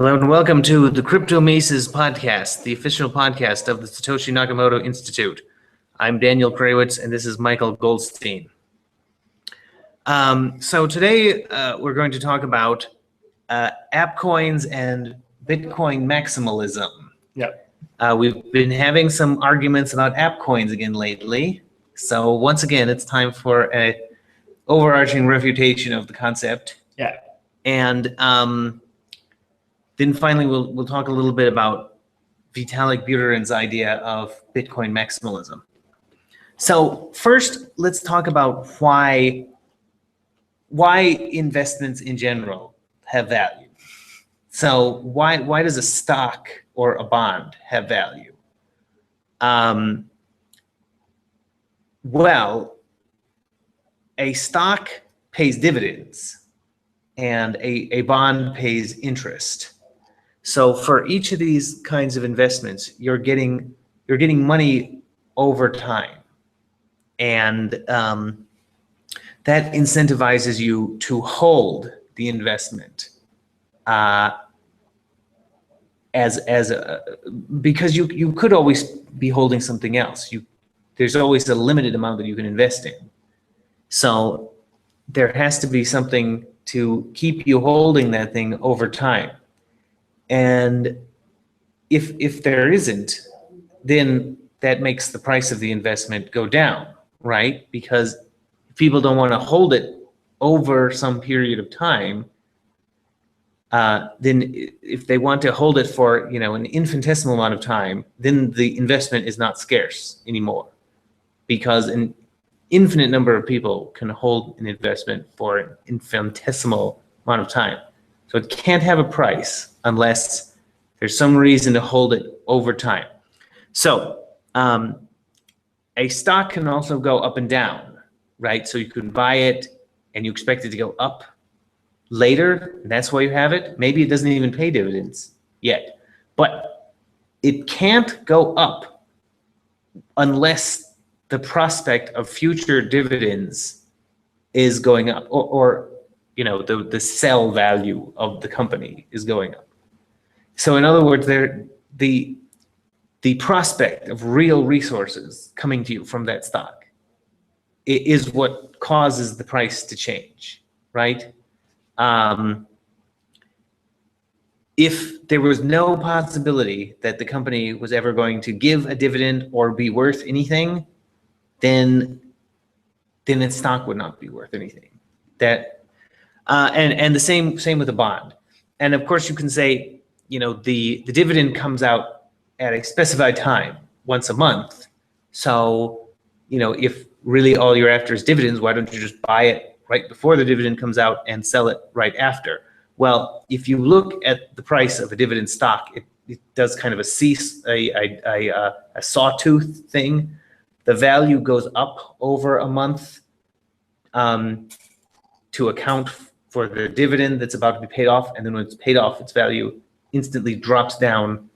Hello and welcome to the Crypto Maces podcast, the official podcast of the Satoshi Nakamoto Institute. I'm Daniel Krawitz and this is Michael Goldstein. So today we're going to talk about Appcoins and Bitcoin maximalism. Yep. We've been having some arguments about Appcoins again lately. So once again, it's time for an overarching refutation of the concept. Yeah. And then finally, we'll talk a little bit about Vitalik Buterin's idea of Bitcoin maximalism. So first, let's talk about why investments in general have value. So why does a stock or a bond have value? Well, a stock pays dividends and a bond pays interest. So for each of these kinds of investments, you're getting money over time, and that incentivizes you to hold the investment because you could always be holding something else. There's always a limited amount that you can invest in. So there has to be something to keep you holding that thing over time. And if there isn't, then that makes the price of the investment go down, right? Because if people don't want to hold it over some period of time, then if they want to hold it for an infinitesimal amount of time, then the investment is not scarce anymore, because an infinite number of people can hold an investment for an infinitesimal amount of time. So it can't have a price unless there's some reason to hold it over time. So a stock can also go up and down, right? So you can buy it and you expect it to go up later, and that's why you have it. Maybe it doesn't even pay dividends yet, but it can't go up unless the prospect of future dividends is going up, or the sell value of the company is going up. So in other words, the prospect of real resources coming to you from that stock is what causes the price to change, right? If there was no possibility that the company was ever going to give a dividend or be worth anything, then its stock would not be worth anything. And the same with a bond. And of course, you can say, the dividend comes out at a specified time, once a month. So, if really all you're after is dividends, why don't you just buy it right before the dividend comes out and sell it right after? Well, if you look at the price of a dividend stock, it does kind of a sawtooth thing. The value goes up over a month to account for the dividend that's about to be paid off, and then when it's paid off, its value instantly drops down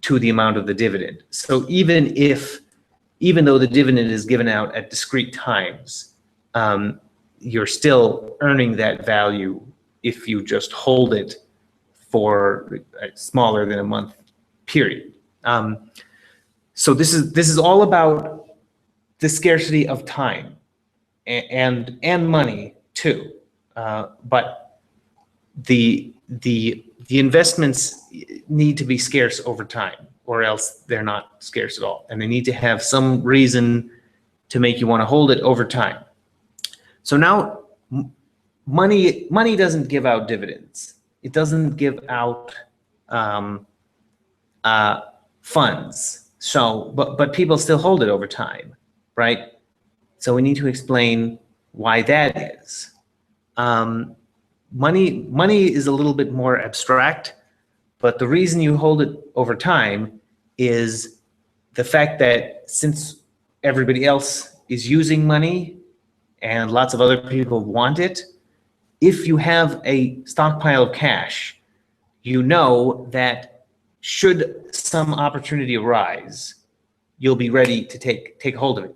to the amount of the dividend. So even though the dividend is given out at discrete times, you're still earning that value if you just hold it for a smaller than a month period. So this is all about the scarcity of time and money too, but the investments need to be scarce over time, or else they're not scarce at all, and they need to have some reason to make you want to hold it over time. So now, money doesn't give out dividends. It doesn't give out funds. So, but people still hold it over time, right? So we need to explain why that is. Money is a little bit more abstract, but the reason you hold it over time is the fact that since everybody else is using money and lots of other people want it, if you have a stockpile of cash, you know that should some opportunity arise, you'll be ready to take hold of it.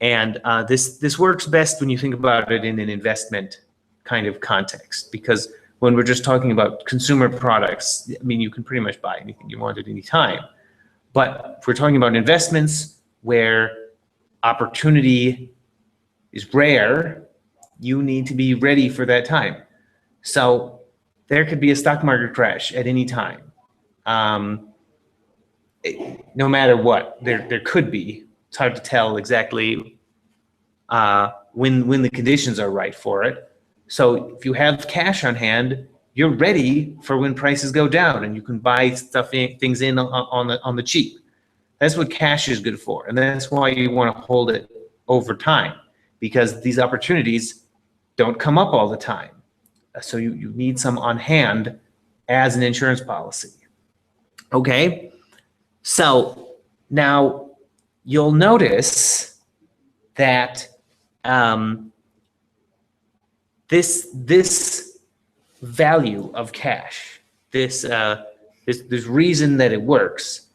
And this works best when you think about it in an investment kind of context, because when we're just talking about consumer products, I mean, you can pretty much buy anything you want at any time. But if we're talking about investments where opportunity is rare, you need to be ready for that time. So there could be a stock market crash at any time. No matter what, there could be. It's hard to tell exactly when the conditions are right for it. So if you have cash on hand, you're ready for when prices go down, and you can buy things in on the cheap. That's what cash is good for, and that's why you want to hold it over time, because these opportunities don't come up all the time. So you need some on hand as an insurance policy. Okay, so now you'll notice that this value of cash, this reason that it works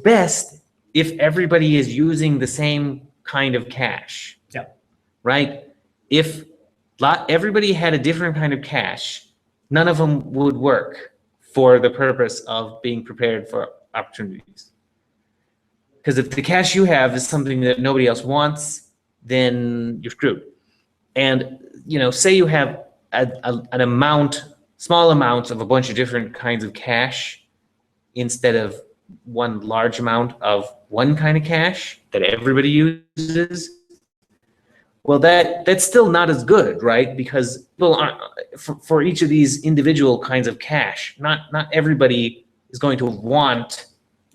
best if everybody is using the same kind of cash. Yeah. Right? If everybody had a different kind of cash, none of them would work for the purpose of being prepared for opportunities. Because if the cash you have is something that nobody else wants, then you're screwed. And say you have small amounts of a bunch of different kinds of cash instead of one large amount of one kind of cash that everybody uses. Well, that's still not as good, right? Because people aren't, for each of these individual kinds of cash, not everybody is going to want.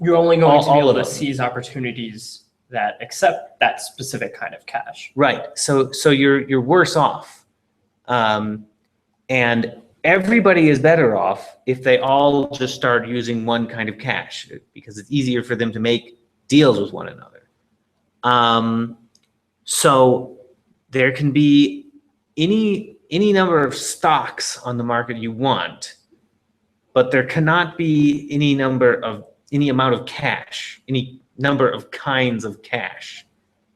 You're only going to be able of to them. seize opportunities that accept that specific kind of cash. Right. So you're worse off, and everybody is better off if they all just start using one kind of cash, because it's easier for them to make deals with one another. So there can be any number of stocks on the market you want, but there cannot be any amount of cash, any number of kinds of cash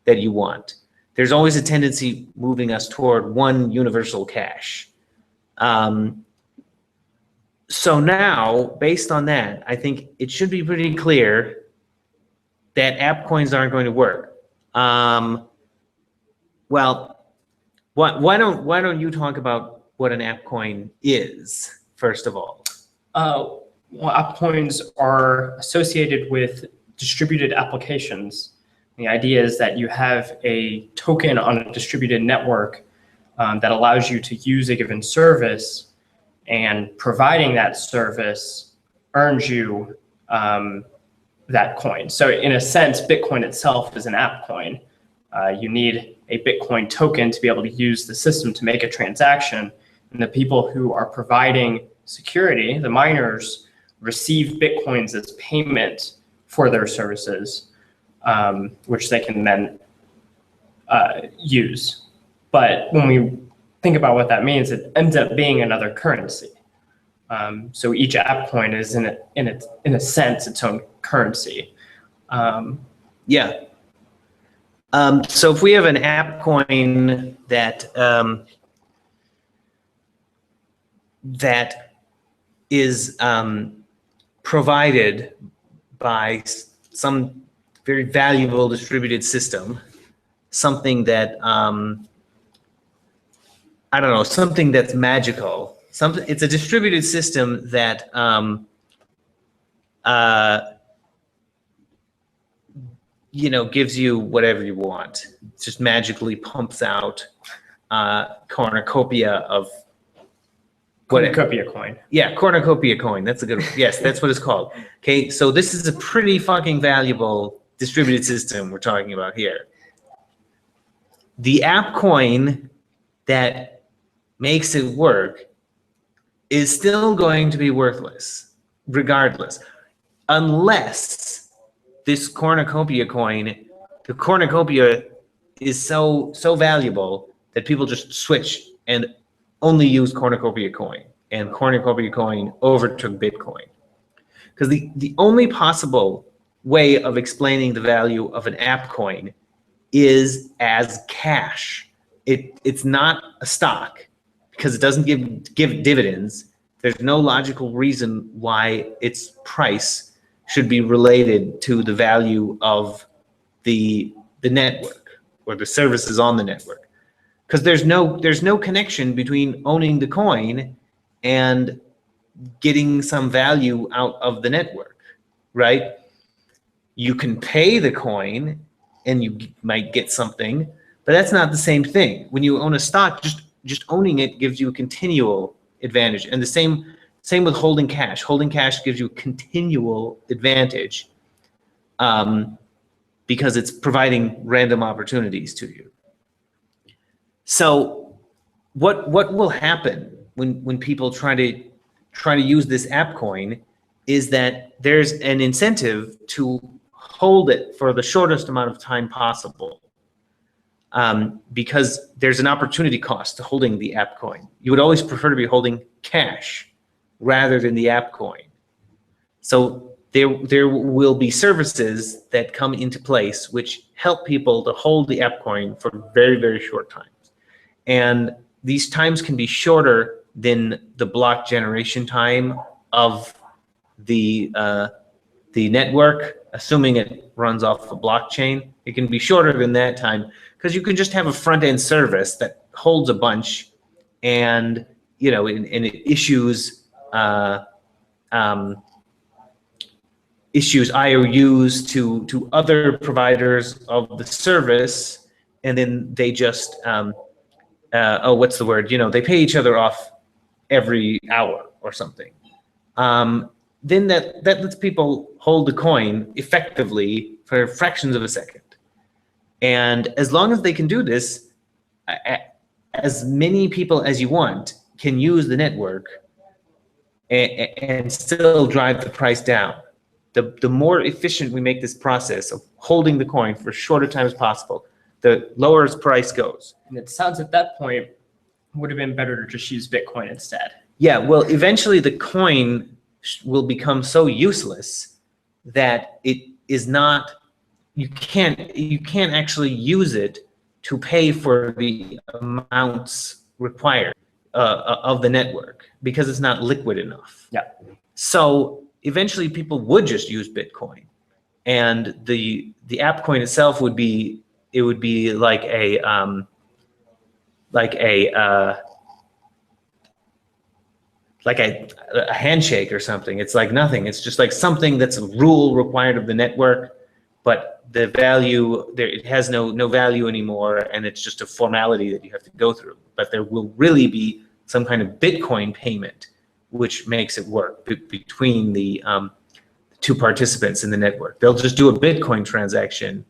that you want. There's always a tendency moving us toward one universal cash. So now, based on that, I think it should be pretty clear that Appcoins aren't going to work. Well, why don't you talk about what an Appcoin is, first of all? Well, Appcoins are associated with distributed applications. The idea is that you have a token on a distributed network that allows you to use a given service, and providing that service earns you that coin. So in a sense, Bitcoin itself is an Appcoin. You need a Bitcoin token to be able to use the system to make a transaction. And the people who are providing security, the miners, receive Bitcoins as payment for their services, which they can then use. But when we think about what that means, it ends up being another currency. So each Appcoin is in a sense its own currency. Yeah. So if we have an Appcoin that is provided by some very valuable distributed system, something that I don't know, something that's magical. It's a distributed system that gives you whatever you want. It just magically pumps out cornucopia of Cornucopia coin. Yeah, cornucopia coin. That's a good one. Yes, that's what it's called. Okay, so this is a pretty fucking valuable distributed system we're talking about here. The Appcoin that makes it work is still going to be worthless, regardless, unless this cornucopia coin, the cornucopia is so valuable that people just switch and only use cornucopia coin, and cornucopia coin overtook Bitcoin. Because the only possible way of explaining the value of an Appcoin is as cash. It's not a stock, because it doesn't give dividends. There's no logical reason why its price should be related to the value of the network or the services on the network, because there's no connection between owning the coin and getting some value out of the network, right? You can pay the coin and you might get something, but that's not the same thing. When you own a stock, just owning it gives you a continual advantage. And the same with holding cash. Holding cash gives you a continual advantage because it's providing random opportunities to you. So what will happen when people try to use this Appcoin is that there's an incentive to hold it for the shortest amount of time possible, because there's an opportunity cost to holding the Appcoin. You would always prefer to be holding cash rather than the Appcoin. So there will be services that come into place which help people to hold the Appcoin for very, very short times. And these times can be shorter than the block generation time of the network, assuming it runs off a blockchain. It can be shorter than that time because you can just have a front-end service that holds a bunch, and it issues IOUs to other providers of the service, and then they just what's the word? They pay each other off every hour or something. Then that lets people hold the coin effectively for fractions of a second. And as long as they can do this, as many people as you want can use the network and still drive the price down. The more efficient we make this process of holding the coin for as short a time as possible, the lower its price goes. And it sounds at that point would have been better to just use Bitcoin instead. Yeah, well, eventually the coin will become so useless that it is not, you can't actually use it to pay for the amounts required of the network because it's not liquid enough. Yeah. So eventually people would just use Bitcoin, and the Appcoin itself would be, it would be like a handshake or something. It's like nothing. It's just like something that's a rule required of the network, but the value there, it has no value anymore, and it's just a formality that you have to go through. But there will really be some kind of Bitcoin payment, which makes it work between the two participants in the network. They'll just do a Bitcoin transaction,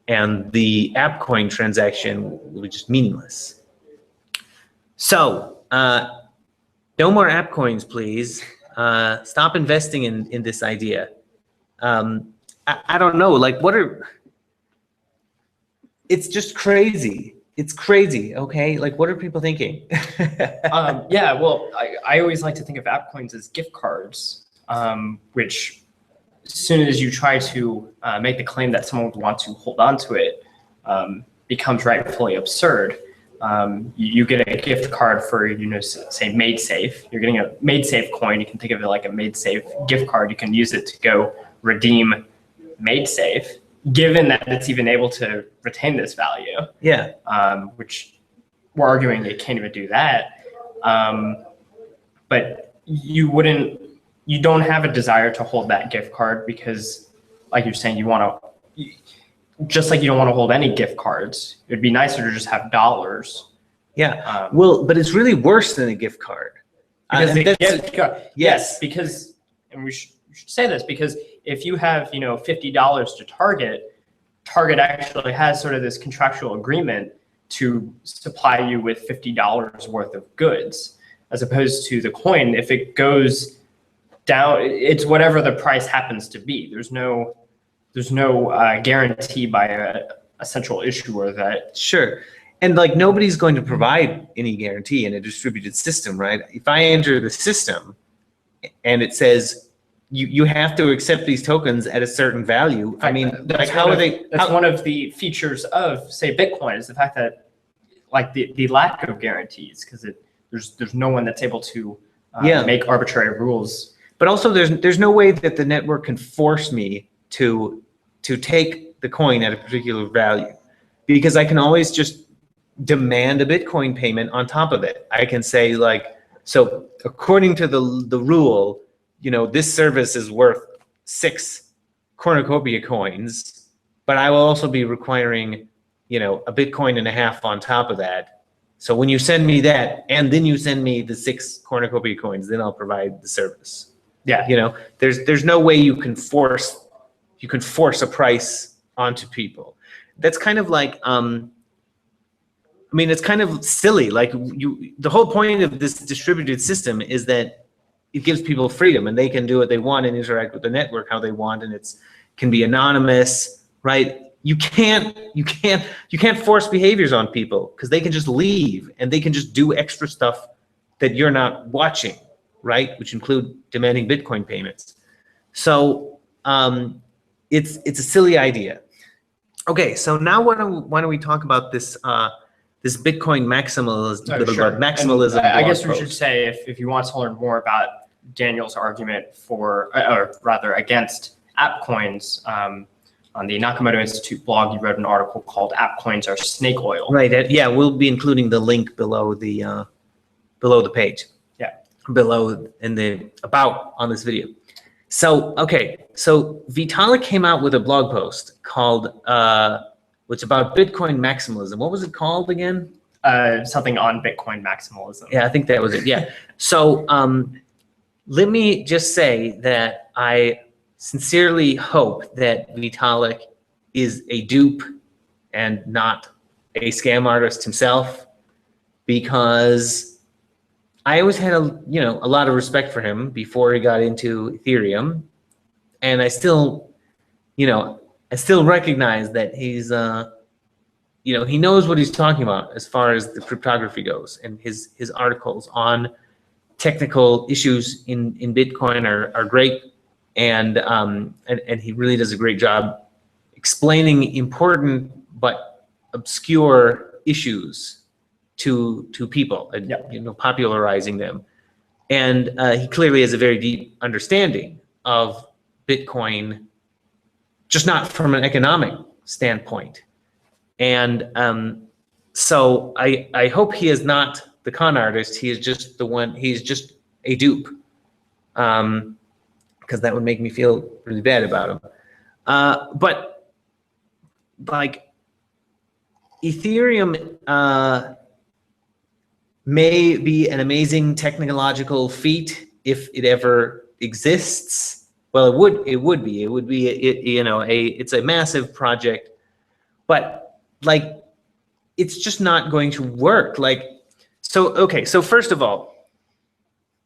and the Appcoin transaction will be just meaningless. So no more Appcoins, please. Stop investing in this idea. I don't know, like it's just crazy. It's crazy, okay? Like, what are people thinking? Yeah, well, I always like to think of Appcoins as gift cards, which as soon as you try to make the claim that someone would want to hold on to it, becomes rightfully absurd. You get a gift card for, say MadeSafe. You're getting a MadeSafe coin. You can think of it like a MadeSafe gift card. You can use it to go redeem MadeSafe, given that it's even able to retain this value. Yeah. Which we're arguing it can't even do that. But you don't have a desire to hold that gift card because, like you're saying, just like you don't want to hold any gift cards. It'd be nicer to just have dollars. Yeah. Well, but it's really worse than a gift card. Yes, because, and we should say this, because if you have, $50 to Target actually has sort of this contractual agreement to supply you with $50 worth of goods, as opposed to the coin. If it goes down, it's whatever the price happens to be. There's no guarantee by a central issuer that. Sure. And like nobody's going to provide any guarantee in a distributed system, right? If I enter the system and it says you have to accept these tokens at a certain value, I mean, like how are they? That's one of the features of, say, Bitcoin, is the fact that like the lack of guarantees, because there's no one that's able to Yeah. make arbitrary rules. But also, there's no way that the network can force me to take the coin at a particular value, because I can always just demand a Bitcoin payment on top of it. I can say, like, so according to the rule, you know, this service is worth 6 cornucopia coins, but I will also be requiring, you know, a Bitcoin and a half on top of that. So when you send me that, and then you send me the 6 cornucopia coins, then I'll provide the service. Yeah. You know, there's no way you can force a price onto people. That's kind of like, I mean, it's kind of silly. Like, the whole point of this distributed system is that it gives people freedom, and they can do what they want and interact with the network how they want, and can be anonymous, right? You can't force behaviors on people, because they can just leave and they can just do extra stuff that you're not watching, right? Which include demanding Bitcoin payments. So it's a silly idea. Okay, so now why don't we talk about this this Bitcoin maximalism? Oh, sure. Maximalism. I guess we should say, if you want to learn more about Daniel's argument for, or rather against Appcoins, on the Nakamoto Institute blog, you wrote an article called "Appcoins Are Snake Oil." Right. Yeah, we'll be including the link below the page. Yeah. Below in the about on this video. So okay, so Vitalik came out with a blog post called which about Bitcoin maximalism. What was it called again? Something on Bitcoin maximalism. Yeah, I think that was it. Yeah. So let me just say that I sincerely hope that Vitalik is a dupe and not a scam artist himself, because I always had a lot of respect for him before he got into Ethereum, and I still recognize that he's he knows what he's talking about as far as the cryptography goes, and his articles on technical issues in Bitcoin are great, and he really does a great job explaining important but obscure issues to people, and popularizing them. And he clearly has a very deep understanding of Bitcoin, just not from an economic standpoint. And so I hope he is not the con artist. He is just he's just a dupe, because that would make me feel really bad about him. But like, Ethereum may be an amazing technological feat if it ever exists. Well, it would be it's a massive project, but like, it's just not going to work. Like, so first of all,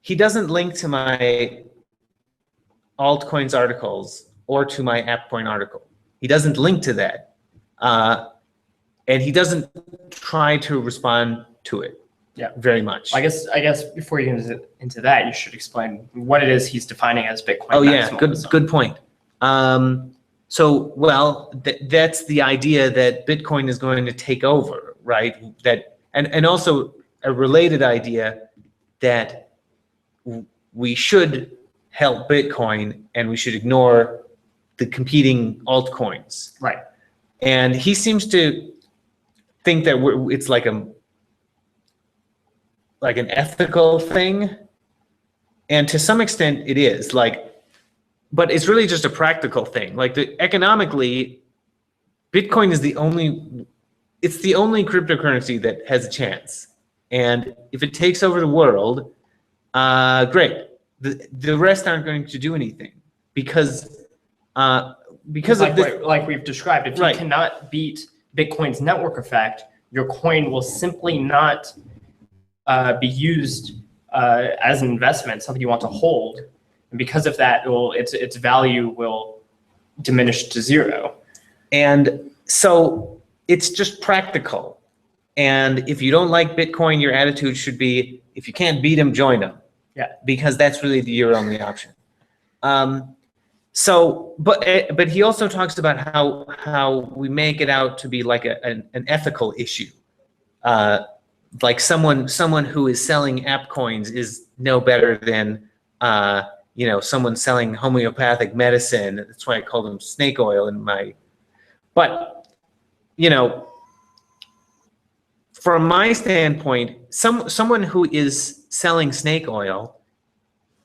he doesn't link to my altcoins articles or to my Appcoin article. He doesn't link to that, and he doesn't try to respond to it. Yeah, very much. I guess before you get into that, you should explain what it is he's defining as Bitcoin. Oh yeah, good point. So, well, that's the idea that Bitcoin is going to take over, right? That and also a related idea that we should help Bitcoin and we should ignore the competing altcoins. Right. And he seems to think that it's like an ethical thing, and to some extent it is, but it's really just a practical thing. Like, economically, Bitcoin is the only cryptocurrency that has a chance, and if it takes over the world, great. The rest aren't going to do anything, because of this, like we've described, if you cannot beat Bitcoin's network effect, your coin will simply not be used as an investment, something you want to hold, and because of that, its value will diminish to zero. And so it's just practical. And if you don't like Bitcoin, your attitude should be, if you can't beat them, join them. Yeah, because that's really your only option. So, but he also talks about how we make it out to be like an ethical issue. like someone who is selling Appcoins is no better than someone selling homeopathic medicine. That's why I call them snake oil in my. But from my standpoint, someone who is selling snake oil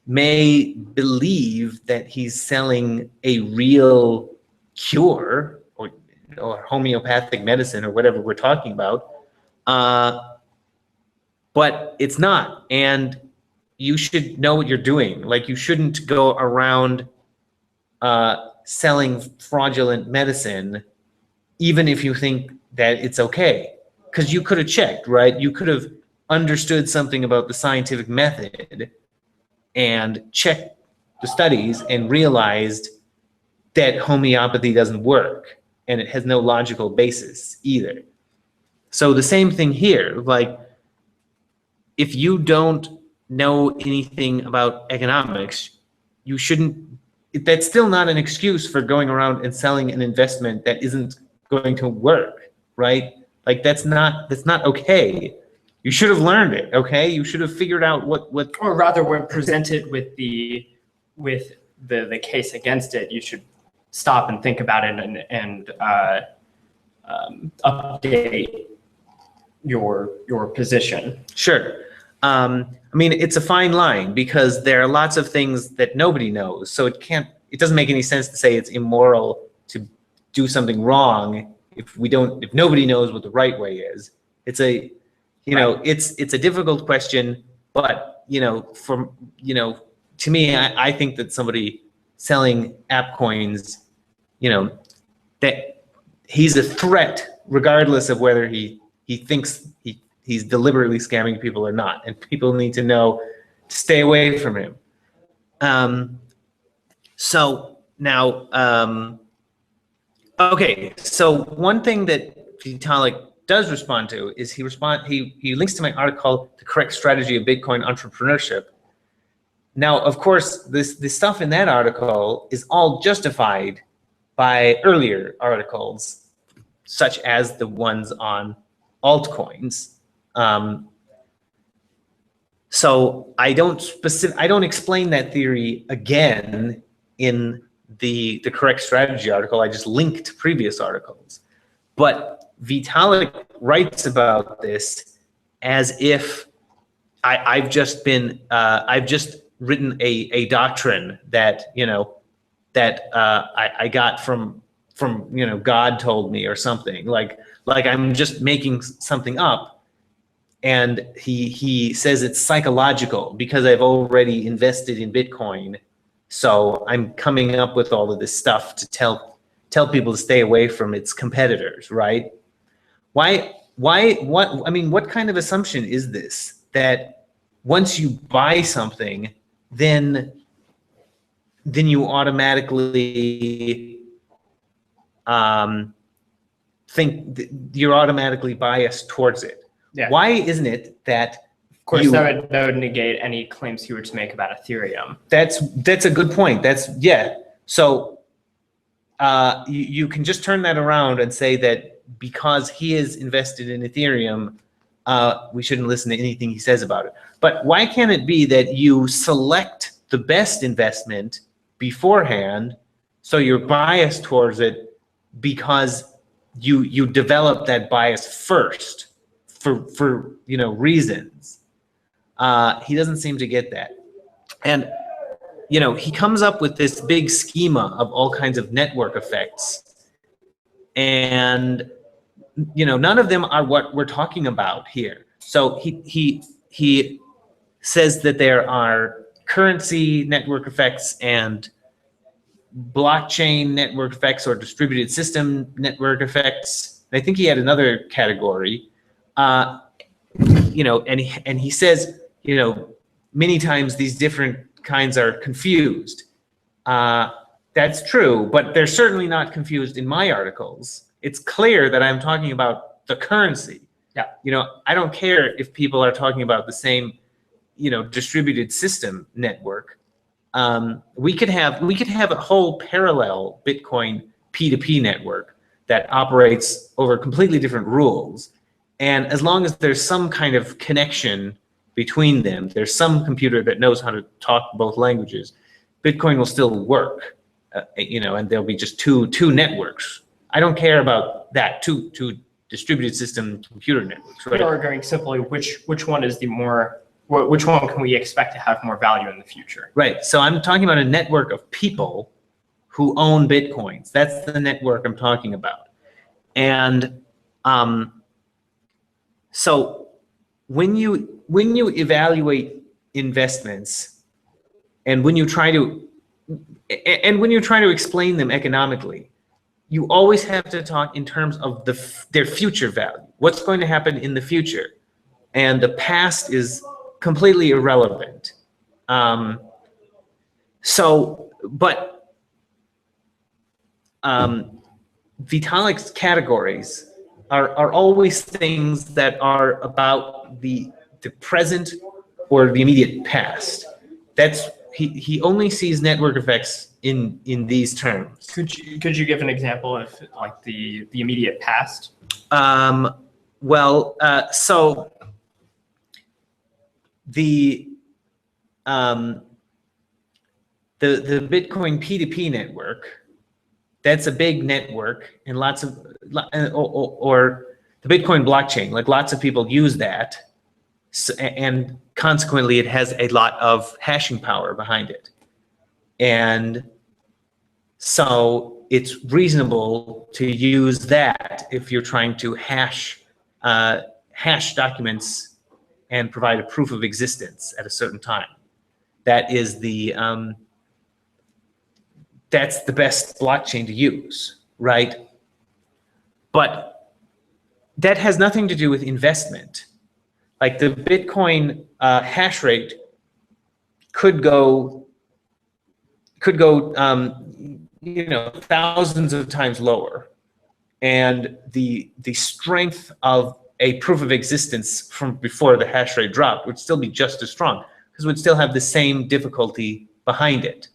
may believe that he's selling a real cure or homeopathic medicine or whatever we're talking about, but it's not. And you should know what you're doing. Like, you shouldn't go around selling fraudulent medicine, even if you think that it's okay, because you could have checked, right? You could have understood something about the scientific method and checked the studies and realized that homeopathy doesn't work and it has no logical basis either. So the same thing here, like, if you don't know anything about economics, you shouldn't, that's still not an excuse for going around and selling an investment that isn't going to work, right? Like, that's not okay. You should have learned it, okay? You should have figured out what or rather, when presented with the case against it, you should stop and think about it and update your position. Sure. I mean, it's a fine line, because there are lots of things that nobody knows. So it doesn't make any sense to say it's immoral to do something wrong if nobody knows what the right way is. It's a, it's a difficult question, but, to me, I think that somebody selling Appcoins, that he's a threat, regardless of whether he thinks he's deliberately scamming people or not, and people need to know to stay away from him. So now, okay. So one thing that Vitalik does respond to is he links to my article, "The Correct Strategy of Bitcoin Entrepreneurship." Now, of course, the stuff in that article is all justified by earlier articles, such as the ones on altcoins. So I don't explain that theory again in the Correct Strategy article. I just link to previous articles. But Vitalik writes about this as if I've just written a doctrine that I got from God told me or something, like I'm just making something up. And he says it's psychological because I've already invested in Bitcoin, so I'm coming up with all of this stuff to tell people to stay away from its competitors, right? What kind of assumption is this, that once you buy something, then you automatically think you're automatically biased towards it? Yeah. Why isn't it that? Of course, that would negate any claims he were to make about Ethereum. That's a good point. So you can just turn that around and say that because he is invested in Ethereum, we shouldn't listen to anything he says about it. But why can't it be that you select the best investment beforehand, so you're biased towards it because you develop that bias first for reasons? He doesn't seem to get that. And he comes up with this big schema of all kinds of network effects, and none of them are what we're talking about here. So he says that there are currency network effects and blockchain network effects, or distributed system network effects. I think he had another category, and he says, many times these different kinds are confused. That's true, but they're certainly not confused in my articles. It's clear that I'm talking about the currency. Yeah. I don't care if people are talking about the same, distributed system network. We could have a whole parallel Bitcoin P2P network that operates over completely different rules, And as long as there's some kind of connection between them, there's some computer that knows how to talk both languages, Bitcoin will still work, and there'll be just two networks. I don't care about that, two distributed system computer networks. Right? We are arguing simply which one is which one can we expect to have more value in the future? Right. So I'm talking about a network of people who own Bitcoins. That's the network I'm talking about. And so when you evaluate investments and when you try to explain them economically, you always have to talk in terms of their future value. What's going to happen in the future? And the past is completely irrelevant. Vitalik's categories are always things that are about the present or the immediate past. He only sees network effects in these terms. Could you give an example of like the immediate past? So the Bitcoin P2P network, that's a big network, and or the Bitcoin blockchain, like lots of people use that, and consequently it has a lot of hashing power behind it. And so it's reasonable to use that if you're trying to hash documents and provide a proof of existence at a certain time. That is that's the best blockchain to use, right? But that has nothing to do with investment. Like the Bitcoin hash rate could go thousands of times lower, and the strength of a proof of existence from before the hash rate dropped would still be just as strong, because it would still have the same difficulty behind it.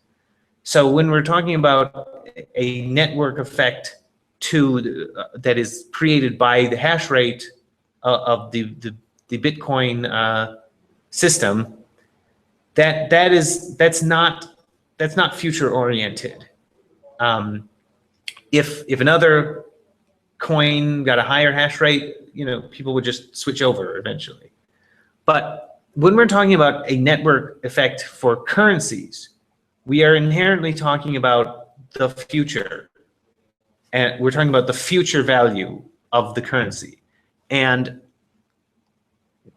So when we're talking about a network effect that is created by the hash rate of the Bitcoin system, that's not future oriented. If another coin got a higher hash rate, people would just switch over eventually. But when we're talking about a network effect for currencies, we are inherently talking about the future, and we're talking about the future value of the currency. And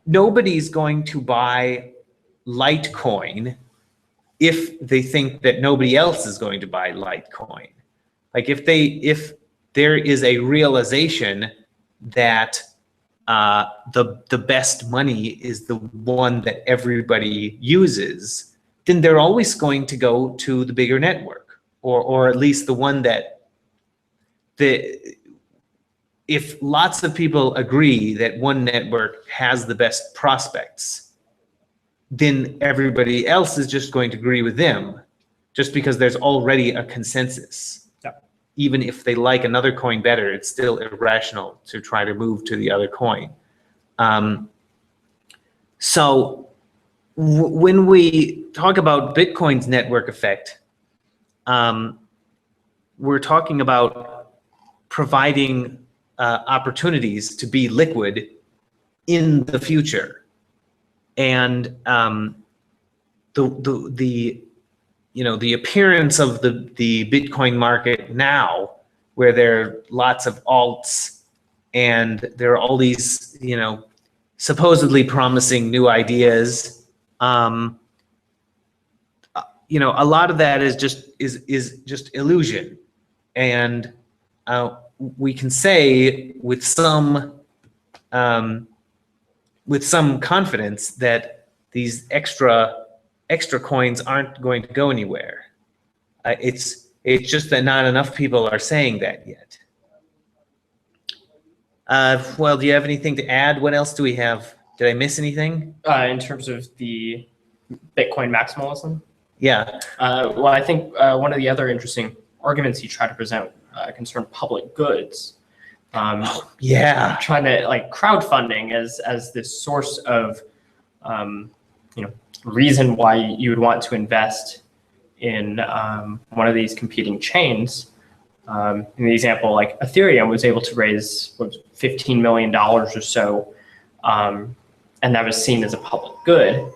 nobody's going to buy Litecoin if they think that nobody else is going to buy Litecoin. Like if there is a realization that the best money is the one that everybody uses, then they're always going to go to the bigger network, or at least the one that if lots of people agree that one network has the best prospects, then everybody else is just going to agree with them, just because there's already a consensus. Yeah. Even if they like another coin better, it's still irrational to try to move to the other coin. So when we talk about Bitcoin's network effect, we're talking about providing opportunities to be liquid in the future. And the appearance of the Bitcoin market now, where there are lots of alts and there are all these supposedly promising new ideas, a lot of that is just illusion. And we can say with some confidence that these extra coins aren't going to go anywhere. It's just that not enough people are saying that yet. Well, do you have anything to add? What else do we have? Did I miss anything? In terms of the Bitcoin maximalism? Yeah. Well, I think one of the other interesting arguments you try to present concern public goods. Yeah. Trying to like crowdfunding as this source of reason why you would want to invest in one of these competing chains. In the example, like Ethereum was able to raise $15 million or so, and that was seen as a public good.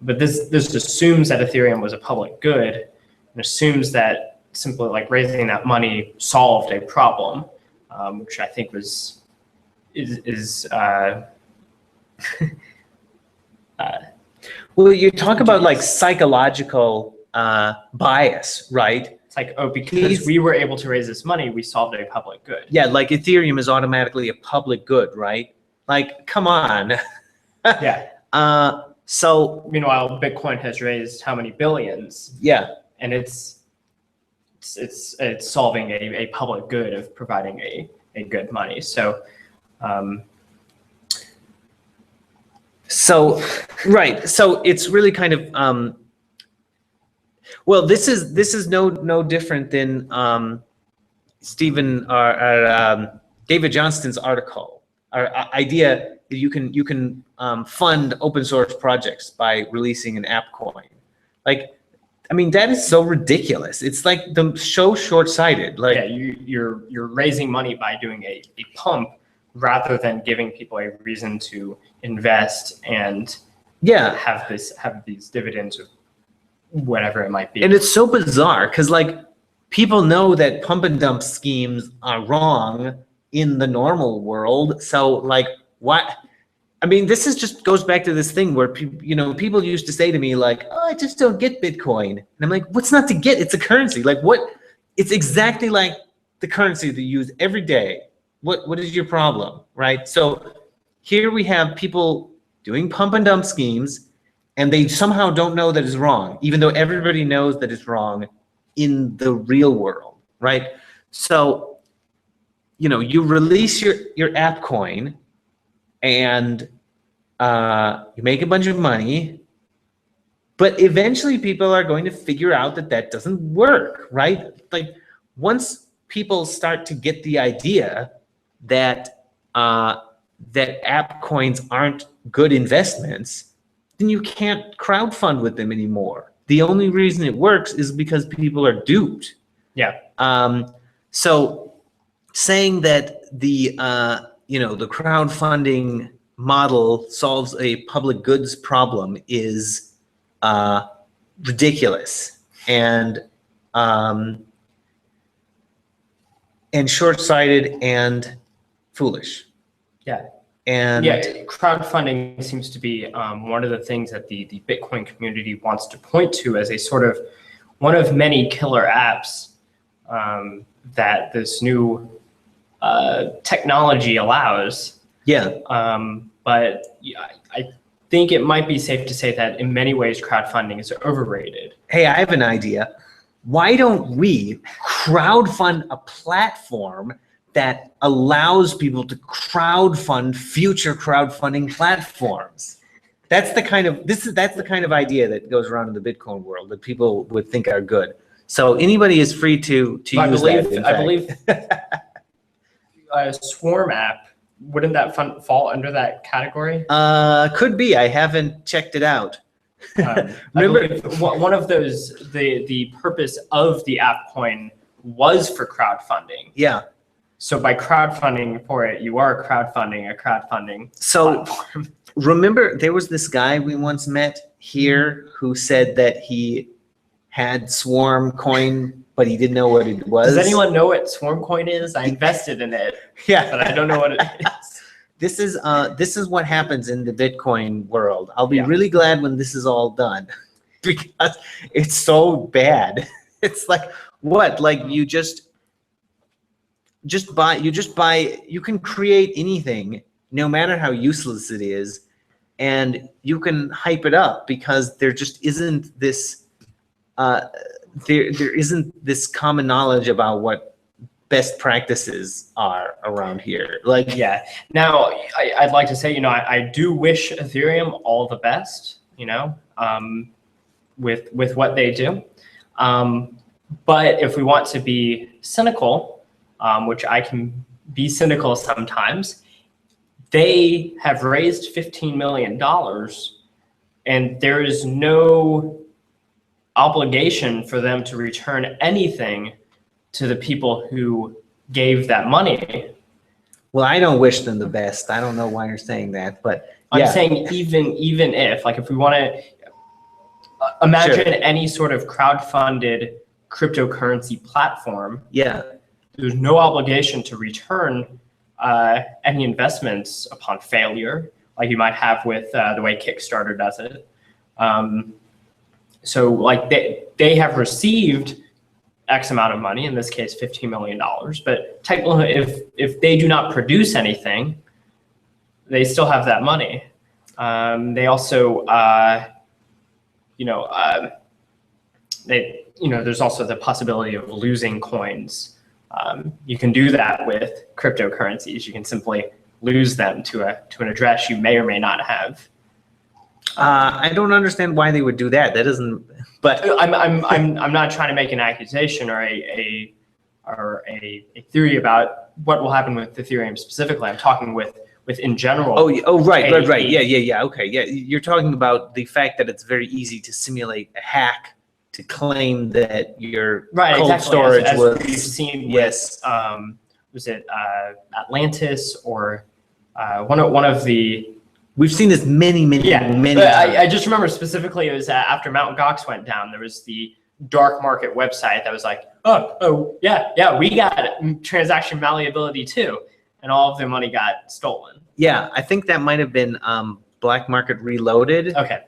But this assumes that Ethereum was a public good, and assumes that simply like raising that money solved a problem, which I think is well, you talk about like psychological bias, right? It's like, oh, because we were able to raise this money, we solved a public good. Yeah, like Ethereum is automatically a public good, right? Like, come on. Yeah. So meanwhile, Bitcoin has raised how many billions? Yeah. And it's solving a public good of providing a good money. So right. So it's really kind of well, this is no different than David Johnston's article, our idea that you can fund open source projects by releasing an app coin. Like, I mean, that is so ridiculous. It's like so short-sighted. Like, yeah, you're raising money by doing a pump rather than giving people a reason to invest and have these dividends or whatever it might be. And it's so bizarre because like people know that pump and dump schemes are wrong in the normal world. So like what? I mean, this is just goes back to this thing where people used to say to me like, "Oh, I just don't get Bitcoin," and I'm like, "What's not to get? It's a currency. Like what? It's exactly like the currency that you use every day. What is your problem, right?" So here we have people doing pump and dump schemes, and they somehow don't know that it's wrong, even though everybody knows that it's wrong in the real world, right? So, you release your app coin, and you make a bunch of money, but eventually people are going to figure out that doesn't work, right? Like once people start to get the idea that app coins aren't good investments, then you can't crowdfund with them anymore. The only reason it works is because people are duped. Yeah. So saying that the crowdfunding model solves a public goods problem is ridiculous and short-sighted and foolish. Yeah. And crowdfunding seems to be one of the things that the Bitcoin community wants to point to as a sort of one of many killer apps that this new technology allows. Yeah. But I think it might be safe to say that in many ways crowdfunding is overrated. Hey, I have an idea. Why don't we crowdfund a platform that allows people to crowdfund future crowdfunding platforms? That's the kind of idea that goes around in the Bitcoin world that people would think are good. So anybody is free to use that. I believe a Swarm app, wouldn't that fall under that category? Could be. I haven't checked it out. Remember, one of those, the purpose of the Appcoin was for crowdfunding. Yeah. So by crowdfunding for it, you are crowdfunding a crowdfunding platform. Remember, there was this guy we once met here who said that he had Swarm coin, but he didn't know what it was. Does anyone know what Swarm coin is? I invested in it, but I don't know what it is. This is what happens in the Bitcoin world. I'll be really glad when this is all done because it's so bad. It's like what? Like you you can create anything, no matter how useless it is, and you can hype it up because there just isn't this there isn't this common knowledge about what best practices are around here. Like, yeah. Now, I'd like to say, I do wish Ethereum all the best, with what they do. But if we want to be cynical, which I can be cynical sometimes. They have raised $15 million, and there is no obligation for them to return anything to the people who gave that money. Well, I don't wish them the best. I don't know why you're saying that, but yeah. I'm saying even if, like, if we want to imagine any sort of crowd-funded cryptocurrency platform, there's no obligation to return any investments upon failure, like you might have with the way Kickstarter does it. So like they have received X amount of money, in this case, $15 million, but technically if they do not produce anything, they still have that money. They also, there's also the possibility of losing coins. You can do that with cryptocurrencies. You can simply lose them to an address you may or may not have. I don't understand why they would do that. That doesn't. But I'm not trying to make an accusation or a theory about what will happen with Ethereum specifically. I'm talking with in general. Right. Yeah. Okay. Yeah, you're talking about the fact that it's very easy to simulate a hack to claim that your cold storage was. We've seen with, was it Atlantis or one of the. We've seen this many times. I just remember specifically it was after Mt. Gox went down, there was the dark market website that was like, we got transaction malleability too. And all of their money got stolen. Yeah, I think that might have been Black Market Reloaded. Okay.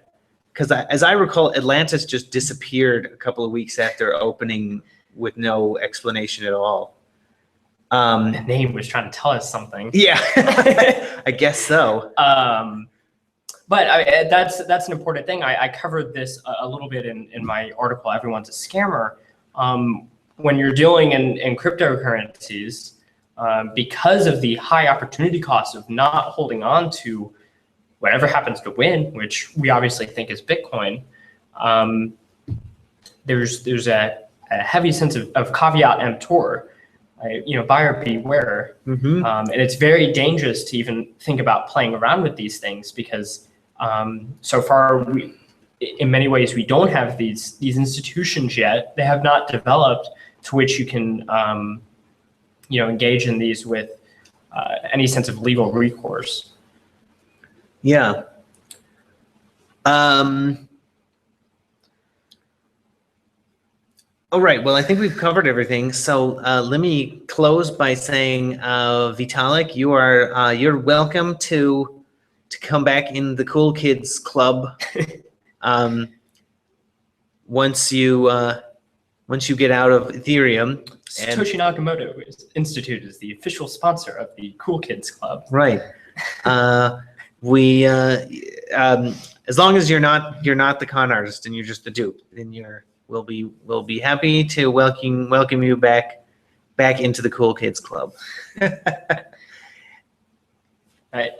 Because as I recall, Atlantis just disappeared a couple of weeks after opening with no explanation at all. The name was trying to tell us something. Yeah, I guess so. But that's an important thing. I covered this a little bit in my article, Everyone's a Scammer. When you're dealing in cryptocurrencies, because of the high opportunity cost of not holding on to whatever happens to win, which we obviously think is Bitcoin, there's a heavy sense of caveat emptor. Buyer beware. Mm-hmm. And it's very dangerous to even think about playing around with these things because so far, in many ways, we don't have these institutions yet. They have not developed to which you can engage in these with any sense of legal recourse. Yeah. All right. Well, I think we've covered everything. So let me close by saying, Vitalik, you're welcome to come back in the Cool Kids Club once you get out of Ethereum. Satoshi Nakamoto Institute is the official sponsor of the Cool Kids Club. Right. We as long as you're not the con artist and you're just the dupe, then we'll be happy to welcome you back into the Cool Kids Club. Right.